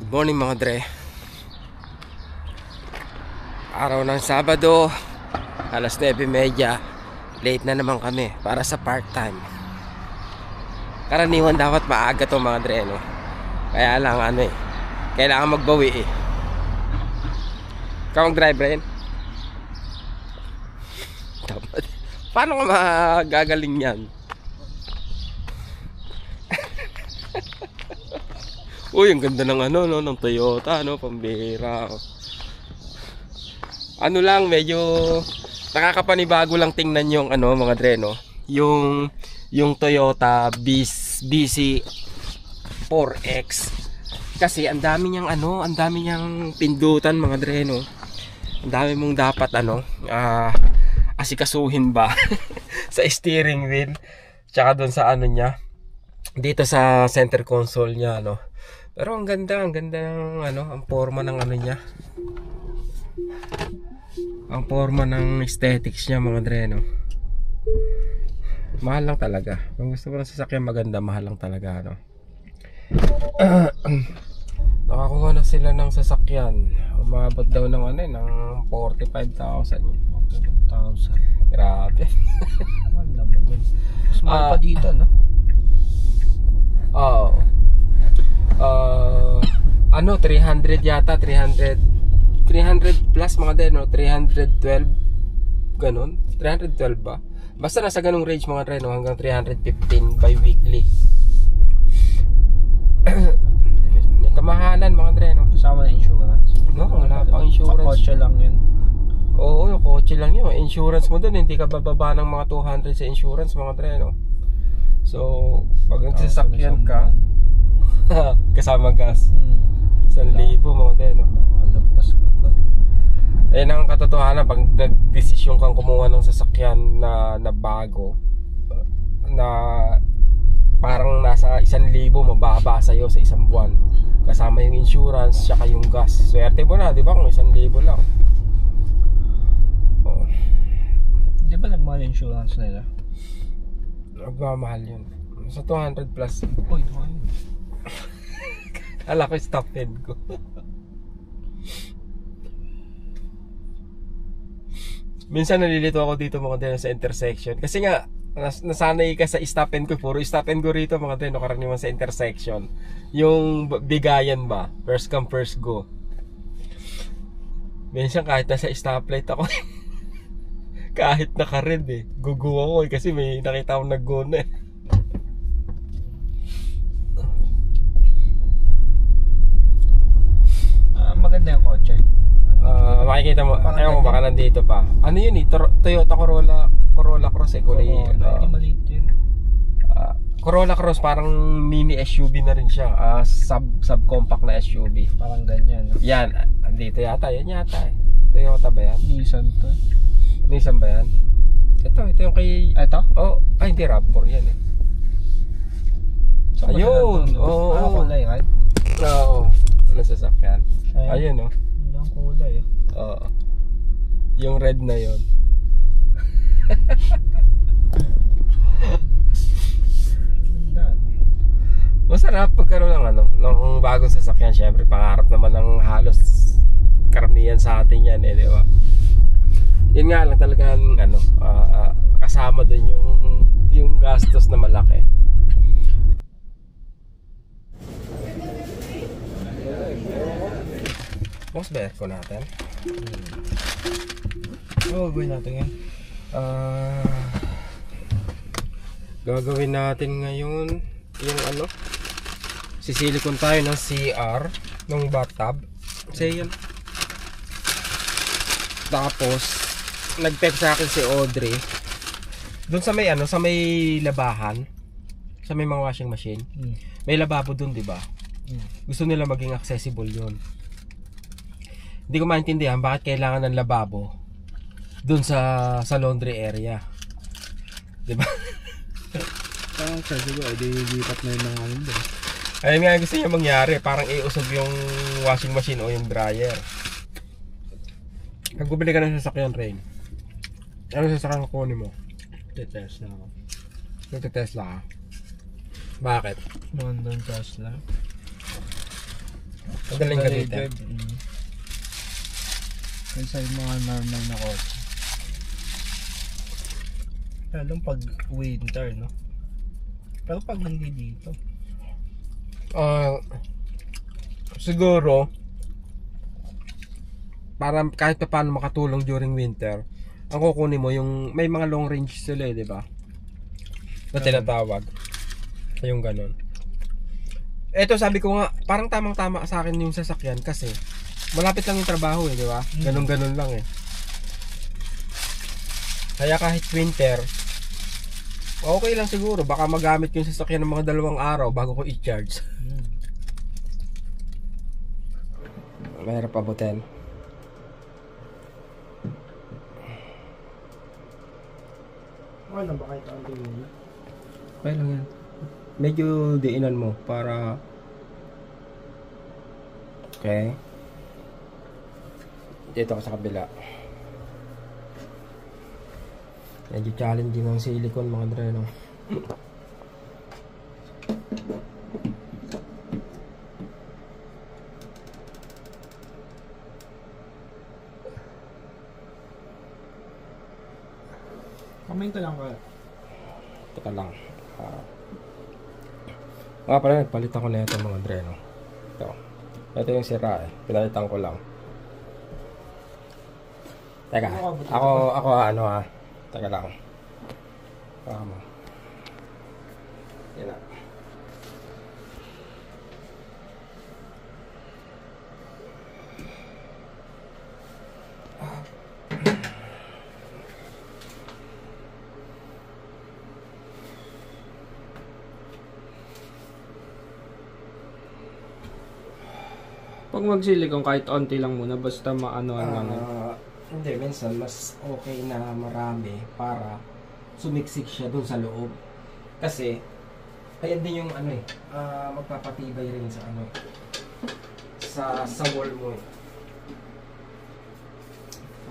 Good morning mga dre. Araw ng Sabado, alas 9:30. Late na naman kami para sa part-time. Karaniwan dapat maaga to mga dre, no? Kaya lang kailangan magbawi eh. Ikaw mag-drive rin? Dapat. Paano ka magagaling yan? Uy, ang ganda ng ng Toyota, pambira. Medyo nakakapanibago lang tingnan yung mga dre, no? Yung Toyota BC4X. Kasi ang dami niyang pindutan mga dre, no? Ang dami mong dapat asikasuhin ba sa steering wheel. Tsaka doon sa niya. Dito sa center console niya, no? Pero ang ganda ng ang forma ng niya. Ang forma ng aesthetics niya mga dre, no? Mahal lang talaga. Kung gusto mo ng sasakyan maganda, mahal lang talaga, no? Nakakuha na sila ng sasakyan. Umabot daw ng ng 45,000. 45,000. Grabe. Mahal naman yun. Mas mahal pa dito, no? Oo. 300 yata, 300 plus mga dre, no? 312 ganun, 312 ba? Basta nasa ganung range mga dre, no? Hanggang 315 bi-weekly. Kamahalan mga dre, no? Kasama na insurance. No, wala pang insurance. Kotse lang yun. Oo, yung kotse lang yun. Insurance mo dun, hindi ka bababa ng mga 200 sa insurance mga dre, no? So, pag nagsasakyan ka kasama gas, 1,000 mga dre, no? Nakalagpas ka pa. Ayun ang katotohanan pag nagdesisyon kang kumuha ng sasakyan na bago, na parang nasa 1,000 mababa sa'yo sa isang buwan, kasama yung insurance tsaka yung gas. Swerte mo na, di ba, kung 1,000 lang. Di ba nagmahal yung insurance nila? Nagmamahal yun. Sa 200 plus. Uy, mahal. Ala ko stop head ko. Minsan nalilito ako dito mga deno sa intersection. Kasi nga nasanay ka sa stop and go. Puro stop and go rito mga deno, karaniwan sa intersection. Yung bigayan ba, first come first go. Minsan kahit nasa stoplight ako kahit naka-red gugu ako kasi may nakita akong nag-go na Maganda yung kotse. Makikita mo, ayaw mo baka nandito pa. Ano yun Toyota Corolla Cross kulay. Hindi maliit yun. Corolla Cross parang mini SUV na rin siya. Subcompact na SUV. Parang ganyan. No? Yan, dito yata. Yan yata Toyota ba yan? Nissan to. Nissan ba yan? Ito yung kay... Ito? Oh, hindi RAV4 yan Ayun! Oo. Kulay, right? Oo. Ano sasakyan? Ayun Ang kulay Oo. Yung red na yun. Masarap pagkaroon ng bagong sasakyan. Syempre pangarap naman ng halos karamihan sa atin yan di ba? Yun nga lang talagang kasama dun yung gastos na malaki. Mas ba aircon natin? Oo, gawin natin yan. Gagawin natin ngayon yung sisilikon tayo ng CR ng bathtub. Kasi yan. Tapos nag-text sa akin si Audrey doon sa may sa may labahan, sa may mga washing machine. May lababo doon, di ba? Gusto nila maging accessible yun. Hindi ko maintindihan bakit kailangan ng lababo doon sa laundry area. Di ba? Parang accessible, dilipat na yung mga doon. Ayun nga gusto niya mangyari, parang iusog yung washing machine o yung dryer. Pag bumili ka ng sasakyan, Rain, ano sasakyan kukunin mo? Tesla ako. Tesla ka? Bakit? London Tesla. Madaling gamitin. Kaysa yung mga normal na kotse. Lalo pag winter, no? Pero pag hindi dito. Siguro, para kahit pa paano makatulong during winter, ang kukunin mo yung may mga long range sila, di ba? Na tinatawag. Yung ganun. Eto, sabi ko nga, parang tamang-tama sa akin yung sasakyan kasi malapit lang yung trabaho, di ba? Ganun-ganun lang eh. Kaya kahit winter, okay lang siguro. Baka magamit yung sasakyan ng mga 2 araw bago ko i-charge. Mahirap abutin. Okay lang ba kahit ang tingin? Okay lang yan. Medyo diinan mo para... Okay. Dito ka sa kabila. Medyo challenging ang silicone mga dreno. Komento lang ka. Teka lang. Pala, nagpalit ako na ito mga dreno. Ito yung sira eh. Pinalitan ko lang. Teka. Ako ano ha. Teka lang. Tama. Yan na. Pag magsilikon kahit onti lang muna, basta maanoan lang. Hindi, minsan mas okay na marami para sumiksik siya dun sa loob. Kasi, kaya din yung ano eh, magpapatibay rin sa ano sa wall mo eh.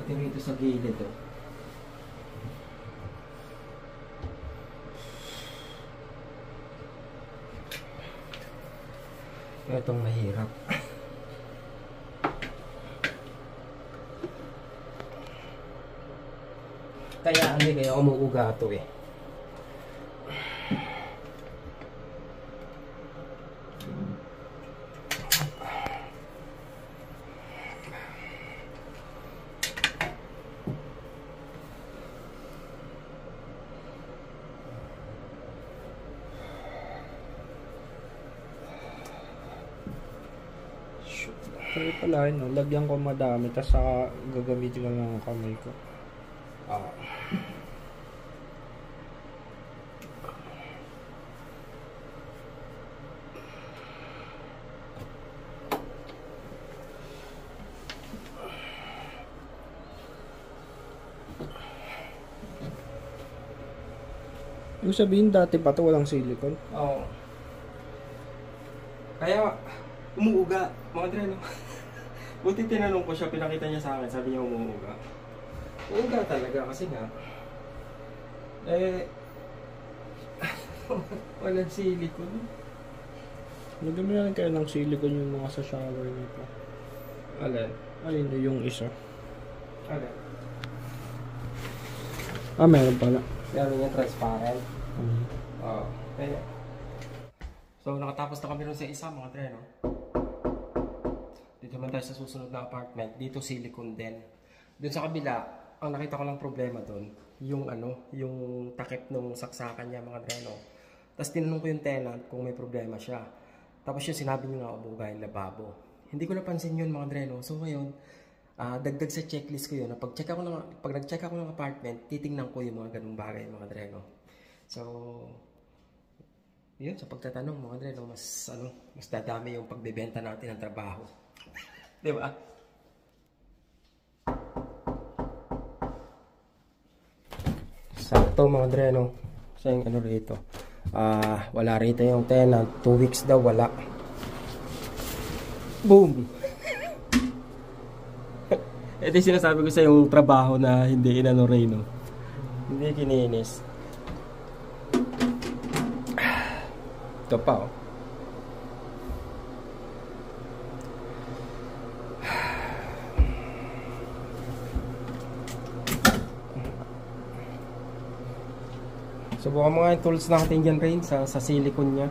Pati rito sa gilid oh. Itong mahirap. Kaya ano kaya umuuga ito eh. Kaya pala, no, lagyan ko madami, tapos saka gagamitin ko lang ang kamay ko. Yung sabihin dati pa ito walang silicone? Oo. Kaya umuuga, mga dreno. Buti tinanong ko siya, pinakita niya sa akin, sabi niya umuuga. Uuga talaga kasi nga walang silicone. Lagyan mo na lang kayo ng silicone yung mga sa shower nito. Alin? Ayun, yung isa. Alin? Meron pala. Meron yung transparent. Oo. Kaya. So, nakatapos na kami rin sa isa, mga dreno. Dito naman tayo sa susunod na apartment. Dito silicone din. Doon sa kabila, ang nakita ko lang problema doon, yung yung takip ng saksakan niya, mga dreno. Tapos tinanong ko yung tenant kung may problema siya. Tapos siya sinabi niyo nga umuuga yung lababo. Hindi ko napansin yun, mga dreno. So ngayon, dagdag sa checklist ko yun. Pag nag-check ako ng apartment, titingnan ko yung mga ganung bagay, mga dreno. So, yun, sa pagtatanong, mga dreno, mas dadami yung pagbebenta natin ng trabaho. Di ba? Sakto, mga dreno. Sa yung ano rito. Wala rito yung tenant. 2 weeks daw, wala. Boom! Ito yung sinasabi ko sa yung trabaho na hindi inano Reno. Hindi kininis. Ito pa oh. Subukan mo nga yung tools natin dyan rin sa silicone niya.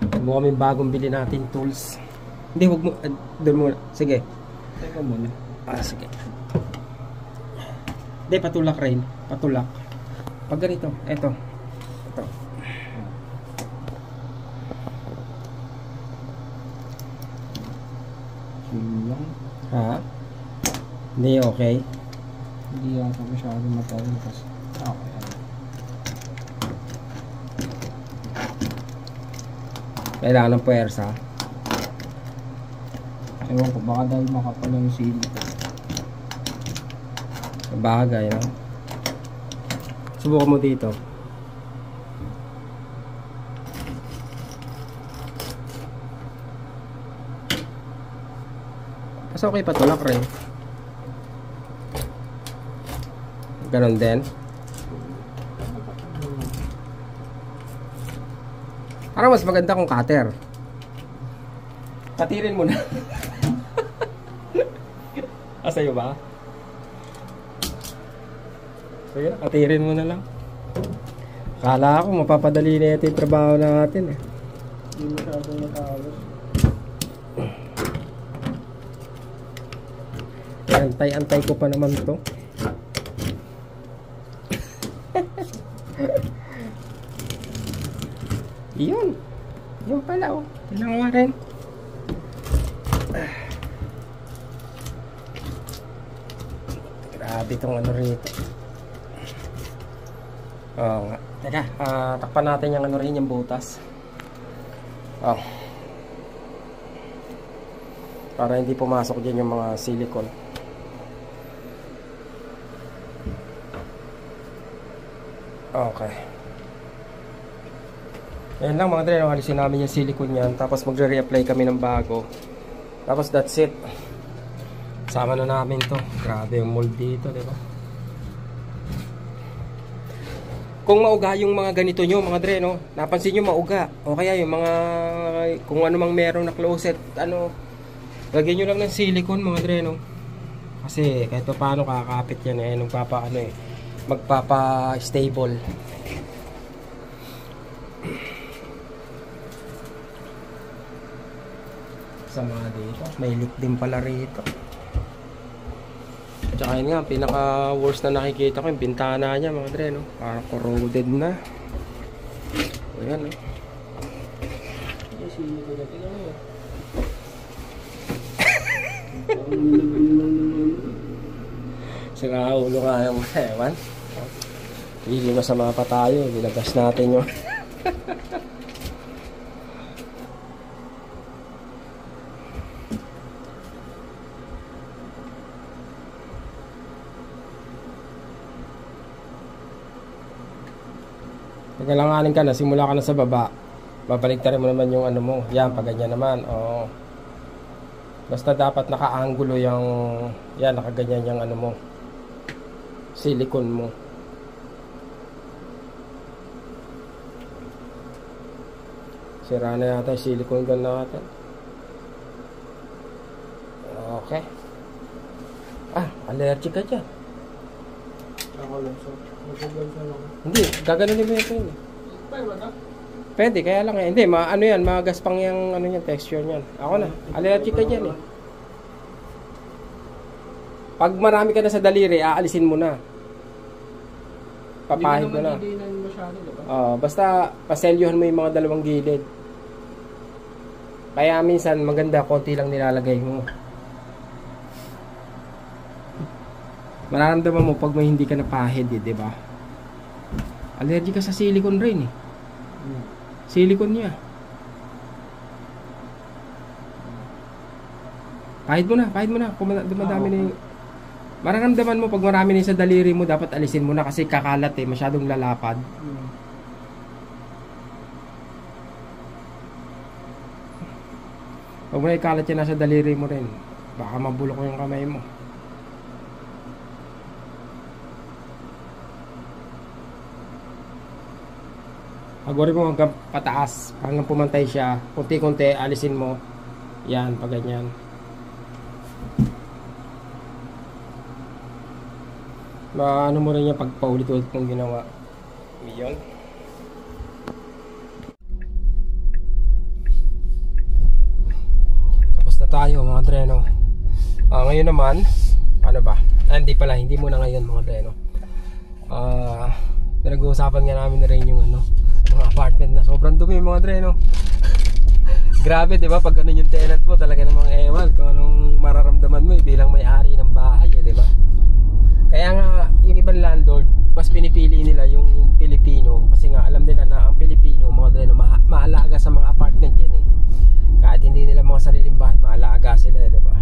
Subukan mo yung bagong bili natin tools. Hindi, huwag mo, doon muna. Sige. Teka muna. Sige. Hindi, patulak rin. Patulak. Pag ganito, eto. Ito. Lang. Ha? Hindi, okay. Hindi yata masyadong matagal kasi. Okay. Kailangan ng puwersa. Ewan ko, baka dahil makapal yung sili. Bagay, no? Subukan mo dito. Mas okay, patulak rin. Ganon din. Parang mas maganda kung cutter. Katirin mo na. Sa'yo ba? Sige na, katirin mo na lang. Akala ko mapapadali na ito yung trabaho natin eh. Hindi masyadong matalos. Antay-antay ko pa naman to. Yun. Yun pala oh. Kailangan nga rin. Grabe itong ano rito. Oo nga. Teka, takpan natin yung ano rin, yung butas. Oh. Para hindi pumasok dyan yung mga silicone. Okay. Ayan lang mga dre, alisin namin yung silicone yan. Tapos magre-reapply kami ng bago. Tapos that's it. Sama na namin to. Grabe yung mold dito, diba? Kung mauga yung mga ganito nyo mga dre, no? Napansin nyo mauga. O kaya yung mga, kung ano mang meron na closet, ano, lagyan nyo lang ng silicone mga dre, no? Kasi kahit pa paano kakapit yan eh. Nagpapa, ano eh, magpapa-stable. Sa mga dito, may leak din pala rito. Tsaka yun nga, pinaka worst na nakikita ko yung bintana niya mga dre, no? Parang corroded na. Ayan, no? Sira ulo nga yung ewan. Hindi masama pa tayo, bilabas natin yung pagkalanganin ka na, simula ka na sa baba, babalik na rin mo naman yung ano mo. Yan, pag ganyan naman. Oo. Basta dapat naka-angulo yung, yan, nakaganyan yung ano mo, silicone mo. Sira na yata yung silicone gun natin. Okay. Allergic ka dyan. Ako lang, so magagawin sa lang. Hindi, gaganunin mo ito yun. Pwede, kaya lang eh. Hindi, ano yan, magaspang yung ano yan, texture niyan. Ako na, allergic ka dyan eh. Pag marami ka na sa daliri, aalisin mo na. Papahid mo na. Hindi naman masyado, diba? Basta paselyuhan mo yung mga dalawang gilid. Kaya minsan maganda, konti lang nilalagay mo. Mararamdaman mo pag may hindi ka napahid eh, diba? Allergic ka sa silicone rin eh. Silicone niya. Pahid mo na. Kung dumadami na yung... Mararamdaman mo pag marami na sa daliri mo, dapat alisin mo na kasi kakalat eh, masyadong lalapad. Pag may kalat yan nasa daliri mo rin, baka mabulok yung kamay mo. Pagwari mo hanggang pataas, hanggang pumantay siya, kunti-kunti, alisin mo. Yan, pag ganyan. Maano mo rin yung pagpaulit-ulit mong ginawa. Yun. Tapos na tayo mga dreno. Ngayon naman, ano ba? Hindi muna ngayon mga dreno. Pinag-uusapan nga namin na rin yung mga apartment na sobrang dumi mga dreno. Grabe, di ba? Pag ganun yung tenant mo, talaga namang ewan kung anong mararamdaman mo bilang may-ari ng bahay, di ba? Kaya nga, yung ibang landlord, mas pinipili nila yung Pilipino kasi nga alam nila na ang Pilipino, mga dreno, maalaga sa mga apartment yan eh. Kahit hindi nila mga sariling bahay, maalaga sila, di ba?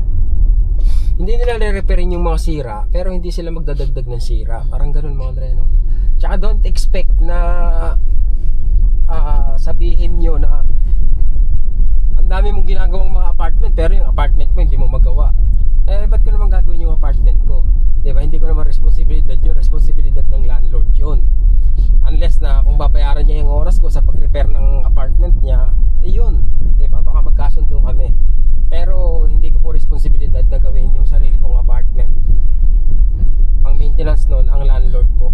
Hindi nila re-repairin yung mga sira, pero hindi sila magdadagdag ng sira. Parang ganun mga dreno. Tsaka don't expect na sabihin nyo na ang dami mong ginagawang mga apartment pero yung apartment mo hindi mo magawa. Ba't ko naman gagawin yung apartment ko? Diba? Hindi ko naman responsibilidad yun. Responsibilidad ng landlord yun. Unless na kung babayaran niya yung oras ko sa pag-repair ng apartment niya, ayun, diba? Baka magkasundo kami. Pero hindi ko po responsibilidad na gawin yung sarili kong apartment. Ang maintenance nun, ang landlord po.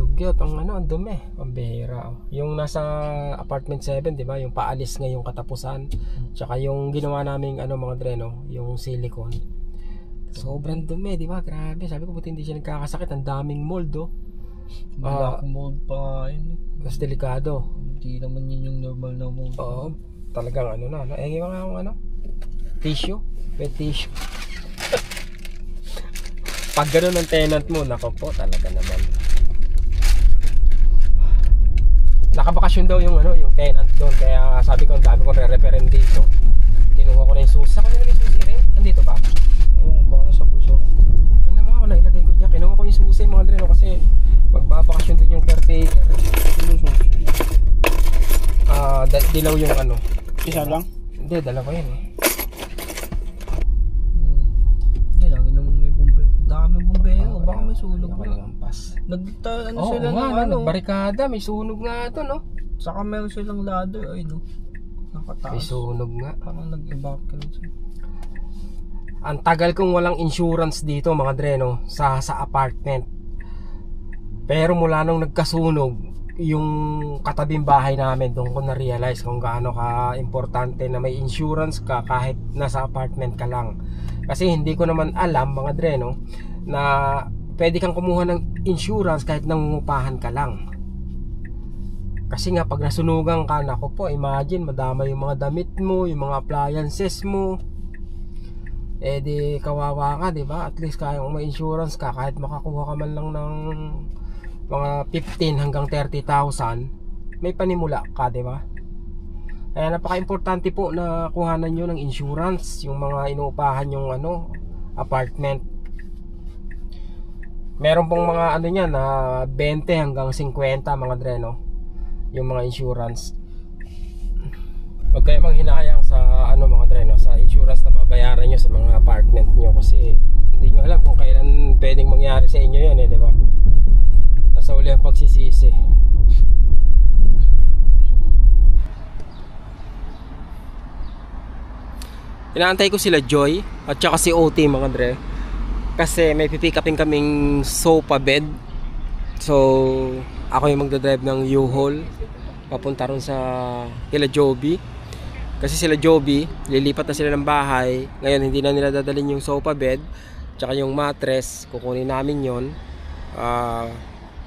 Dugyot, ang dumi, ang bihira. Yung nasa apartment 7, di ba? Yung paalis ngayong katapusan. Tsaka yung ginawa naming mga dreno, yung silicone. Sobrang dumi, di ba? Grabe. Sabi ko buti hindi siya nagkakasakit. Ang daming mold, oh. Black mold pa yun. Mas delikado. Hindi naman yun yung normal na mold. Oo. Talagang na. Yung mga tissue. Wet tissue. Pag gano'n ang tenant mo, nako po, talaga naman. Nakabakasyon daw yung tenant doon, kaya sabi ko ang dami kong re-referent dito. Kinuha ko na yung susi. Saan ko nilagay yung susi rin? Nandito ba? Oo, baka nasa puso. Tingnan mo ako, nailagay ko dyan. Kinuha ko yung susi mga dreno kasi magbabakasyon din yung caretaker. Dilaw yung Isa lang? Hindi, dalawa yun eh. Hindi, lagi naman may bombe. Dami bombero, baka may sunog na. Sila ng barikada, may sunog nga ito, no? Saka meron silang ladder, ay no? Nakataas. May sunog nga. Parang nag-evacuate siya. Ang tagal kong walang insurance dito mga dreno sa apartment. Pero mula nung nagkasunog yung katabing bahay namin, doon ko na-realize kung gaano ka-importante na may insurance ka kahit nasa apartment ka lang. Kasi hindi ko naman alam mga dreno na pwede kang kumuha ng insurance kahit nangungupahan ka lang. Kasi nga pag nasunugan ka, nako po, imagine madama yung mga damit mo, yung mga appliances mo. Di kawawa ka, di ba? At least kaya kung may insurance ka, kahit makakuha ka man lang ng mga 15 hanggang 30,000, may panimula ka, di ba? Kaya napaka-importante po na kuhanan nyo ng insurance yung mga inuupahan yung apartment. Meron pong mga niyan na 20 hanggang 50 mga dreno yung mga insurance. Huwag kayo manghinayang sa mga dreno, sa insurance na babayaran nyo sa mga apartment nyo kasi hindi nyo alam kung kailan pwedeng mangyari sa inyo yan di ba? Nasa uli ang pagsisisi. Inaantay ko sila Joy at saka si OT mga dre kasi may pipick upin kaming sofa bed. So ako yung magdadrive ng U-Haul papunta ron sa kila Joby kasi sila Joby lilipat na sila ng bahay ngayon. Hindi na nila dadalhin yung sofa bed tsaka yung mattress, kukunin namin yon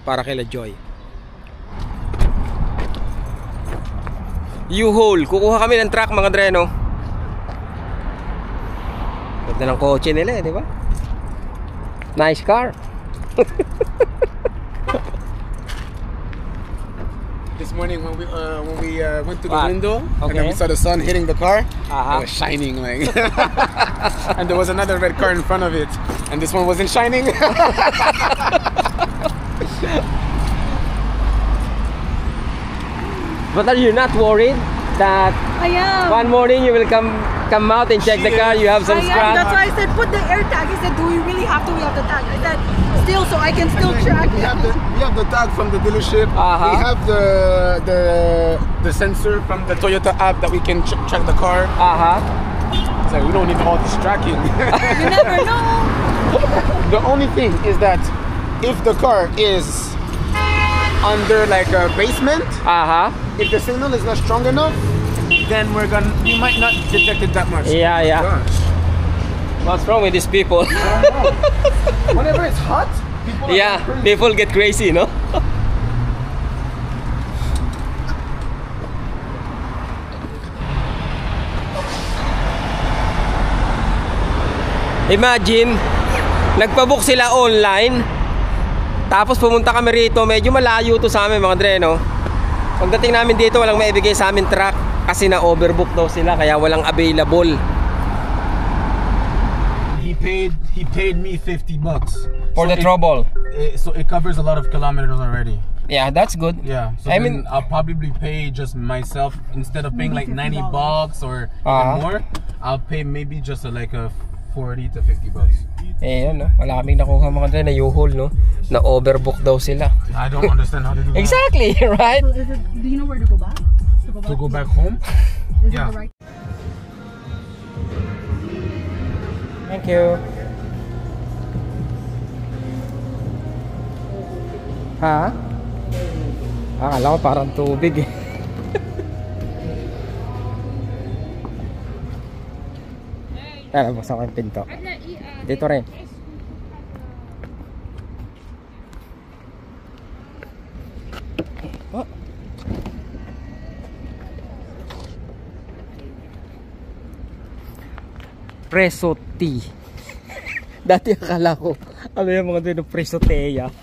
para kila Joy. U-Haul, kukuha kami ng truck mga dreno. Ganda ng kotse nila di ba? Nice car. This morning when we went through the window and then we saw the sun hitting the car, it was shining like. And there was another red car in front of it, and this one wasn't shining. But are you not worried that one morning you will come come out and check the car. You have some scratch. That's why I said put the air tag. He said, do we really have to? We have the tag. I said, still, so I can still track it. We have the tag from the dealership. We have the sensor from the Toyota app that we can check the car. So we don't need all this tracking. You never know. The only thing is that if the car is under like a basement, if the signal is not strong enough, then we might not detect it that much. Yeah. Gosh. What's wrong with these people? Whenever it's hot, people get crazy, no? Imagine, nagpabook sila online, tapos pumunta kami rito, medyo malayo to sa amin mga Dre, no? Pagdating namin dito, walang maibigay sa amin truck kasi na-overbook daw sila, kaya walang available. He paid me $50 for the trouble. So it covers a lot of kilometers already. Yeah, that's good. Yeah, so I mean, I'll probably pay just myself instead of paying like $90 or even more. I'll pay maybe just like a $40 to $50. No? Wala kaming nakuha mga Dre na U-Haul, no? Na overbook daw sila. I don't understand how to do that. Exactly, right? So do you know where to go back? To go back home? Yeah. Thank you. Ha? Akala ko parang tubig eh. Alam mo, saan ko yung pinto? Dito rin. Oh. Preso tea. Dati akala ko ano yung mga dito preso teya.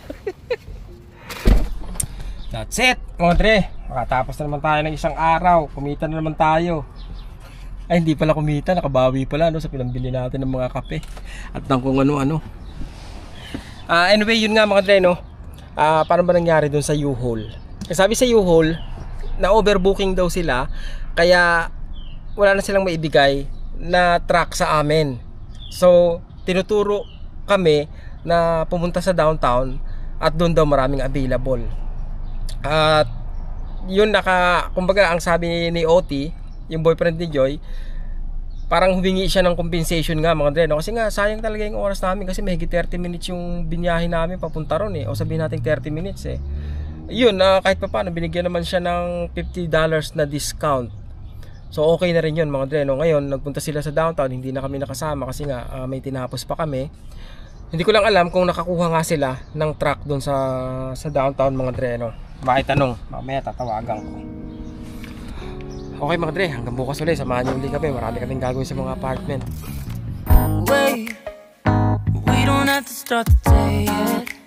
That's it mga Dre. Makatapos na naman tayo ng isang araw. Kumita na naman tayo. Ay hindi pala kumita, nakabawi pala no, sa pinambili natin ng mga kape at ng kung ano-ano. Anyway, yun nga mga Dre, no. Paano ba nangyari dun sa U-Haul? Sabi sa U-Haul na overbooking daw sila, kaya wala na silang maibigay na truck sa amin. So tinuturo kami na pumunta sa downtown at doon daw maraming available. At yun, kumbaga ang sabi ni Oti, yung boyfriend ni Joy, parang humingi siya ng compensation nga mga Dre, no? Kasi nga sayang talaga yung oras namin kasi mahigit 30 minutes yung binyahe namin papunta ron eh, o sabihin natin 30 minutes eh. Yun, kahit pa paano binigyan naman siya ng $50 na discount. So okay na rin yun mga Dre, no? Ngayon nagpunta sila sa downtown, hindi na kami nakasama kasi nga may tinapos pa kami. Hindi ko lang alam kung nakakuha nga sila ng truck doon sa downtown mga Dre, no? Bakit tanong, mamaya tatawagan ko. Okay mga Dre, hanggang bukas ulit, samahan niyo ulit kami. Marami kaming gagawin sa mga apartment. Wait, we don't have to start the day yet.